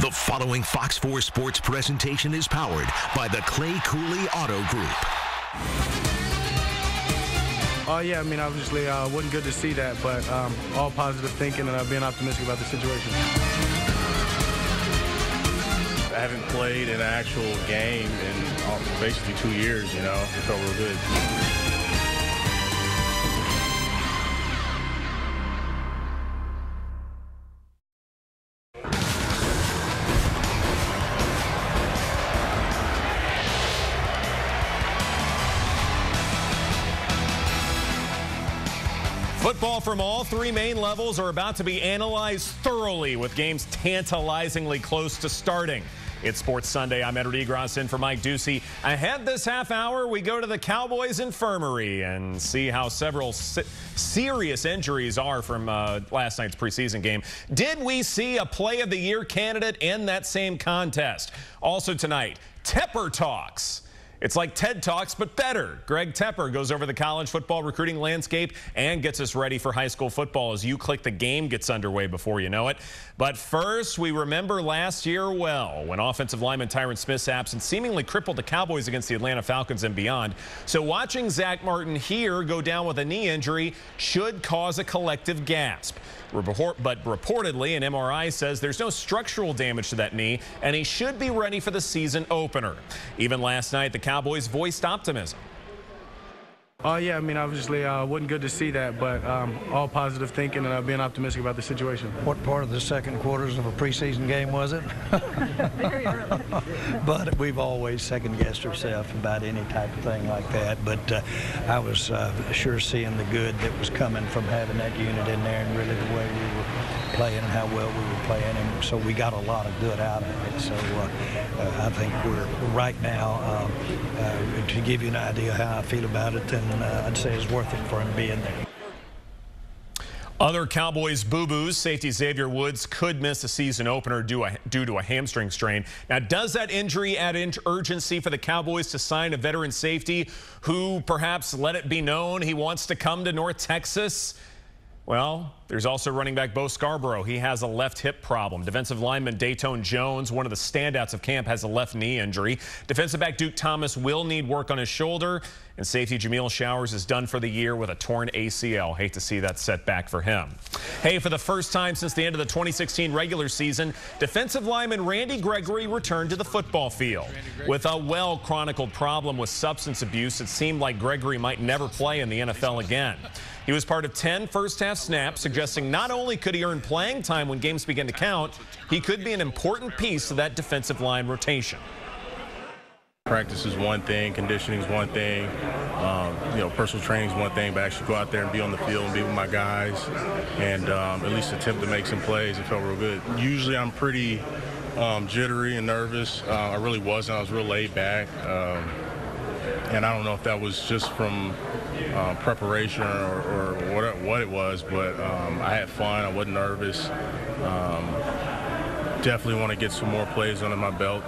The following Fox 4 Sports presentation is powered by the Clay Cooley Auto Group. Yeah, I mean, obviously, wasn't good to see that, but all positive thinking and being optimistic about the situation. I haven't played in an actual game in basically 2 years, you know. It felt real good. Football from all three main levels are about to be analyzed thoroughly, with games tantalizingly close to starting. It's Sports Sunday. I'm Edward Egros in for Mike Ducey. Ahead this half hour, we go to the Cowboys infirmary and see how several serious injuries are from last night's preseason game. Did we see a Play of the Year candidate in that same contest? Also tonight, Tepper Talks. It's like TED Talks, but better. Greg Tepper goes over the college football recruiting landscape and gets us ready for high school football as You Click the Game gets underway before you know it. But first, we remember last year well, when offensive lineman Tyron Smith's absence seemingly crippled the Cowboys against the Atlanta Falcons and beyond. So watching Zach Martin here go down with a knee injury should cause a collective gasp. But reportedly, an MRI says there's no structural damage to that knee, and he should be ready for the season opener. Even last night, the Cowboys voiced optimism. Yeah, I mean, obviously, wasn't good to see that, but all positive thinking and being optimistic about the situation. What part of the second quarters of a preseason game was it? Very early. But we've always second-guessed ourselves about any type of thing like that. But I was sure seeing the good that was coming from having that unit in there and really the way we were playing and how well we were playing. And so we got a lot of good out of it. So I think we're right now, to give you an idea how I feel about it, then I'd say it's worth it for him being there. Other Cowboys boo-boos, safety Xavier Woods could miss a season opener due to a hamstring strain. Now, does that injury add urgency for the Cowboys to sign a veteran safety who perhaps let it be known he wants to come to North Texas? Well, there's also running back Bo Scarborough. He has a left hip problem. Defensive lineman Dayton Jones, one of the standouts of camp, has a left knee injury. Defensive back Duke Thomas will need work on his shoulder. And safety Jameel Showers is done for the year with a torn ACL. Hate to see that setback for him. Hey, for the first time since the end of the 2016 regular season, defensive lineman Randy Gregory returned to the football field. With a well-chronicled problem with substance abuse, it seemed like Gregory might never play in the NFL again. He was part of 10 first-half snaps, suggesting not only could he earn playing time when games begin to count, he could be an important piece of that defensive line rotation. Practice is one thing, conditioning is one thing, personal training is one thing, but actually go out there and be on the field and be with my guys and at least attempt to make some plays. It felt real good. Usually I'm pretty jittery and nervous. I really wasn't. I was real laid back. And I don't know if that was just from preparation or what it was, but I had fun. I wasn't nervous. Definitely want to get some more plays under my belt.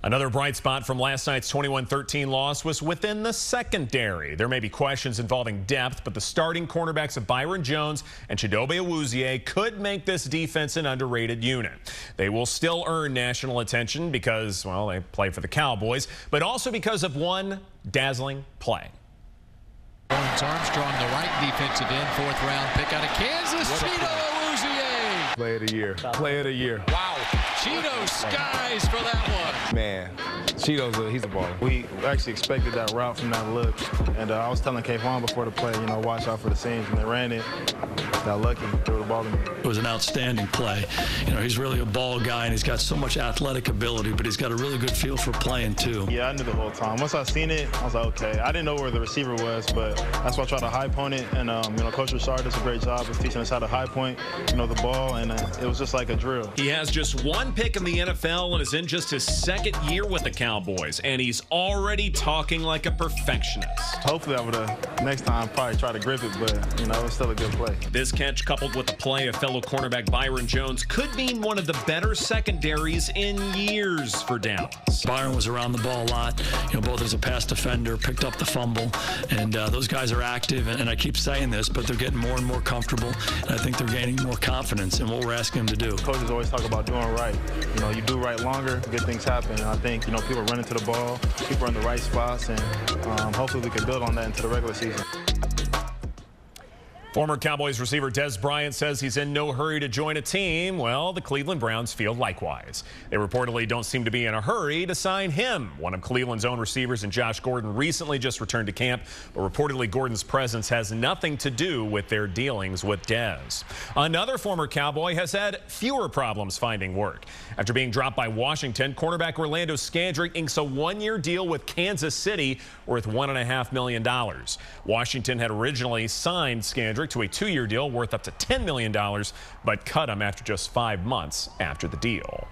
Another bright spot from last night's 21-13 loss was within the secondary. There may be questions involving depth, but the starting cornerbacks of Byron Jones and Chidobe Awuzie could make this defense an underrated unit. They will still earn national attention because, well, they play for the Cowboys, but also because of one dazzling play. Lawrence Armstrong, the right defensive end, fourth-round pick out of Kansas. Chido Awuzie. Play of the year. Play of the year. Wow. Cheeto skies for that one. Man, Cheeto's he's a baller. We actually expected that route from that look, and I was telling Kayvon before the play, watch out for the seams, and they ran it. Got lucky, threw the ball to me. It was an outstanding play. He's really a ball guy, and he's got so much athletic ability, but he's got a really good feel for playing, too. Yeah, I knew the whole time. Once I seen it, I was like, okay. I didn't know where the receiver was, but that's why I tried to high point it, and, Coach Richard does a great job of teaching us how to high point, the ball, and it was just like a drill. He has just one pick in the NFL and is in just his second year with the Cowboys, and he's already talking like a perfectionist. Hopefully I would next time probably try to grip it, but, it's still a good play. This catch, coupled with the play of fellow cornerback Byron Jones, could mean one of the better secondaries in years for Dallas. Byron was around the ball a lot, both as a pass defender, picked up the fumble, and those guys are active, and I keep saying this, but they're getting more and more comfortable, and I think they're gaining more confidence, and what we're asking him to do. Coaches always talk about doing right. You know, you do right longer, good things happen. And I think, you know, people are running to the ball, people are in the right spots, and hopefully we can build on that into the regular season. Former Cowboys receiver Dez Bryant says he's in no hurry to join a team. Well, the Cleveland Browns feel likewise. They reportedly don't seem to be in a hurry to sign him. One of Cleveland's own receivers and Josh Gordon recently just returned to camp, but reportedly Gordon's presence has nothing to do with their dealings with Dez. Another former Cowboy has had fewer problems finding work. After being dropped by Washington, cornerback Orlando Scandrick inks a one-year deal with Kansas City worth $1.5 million. Washington had originally signed Scandrick to a 2-year deal worth up to $10 million, but cut him after just 5 months after the deal.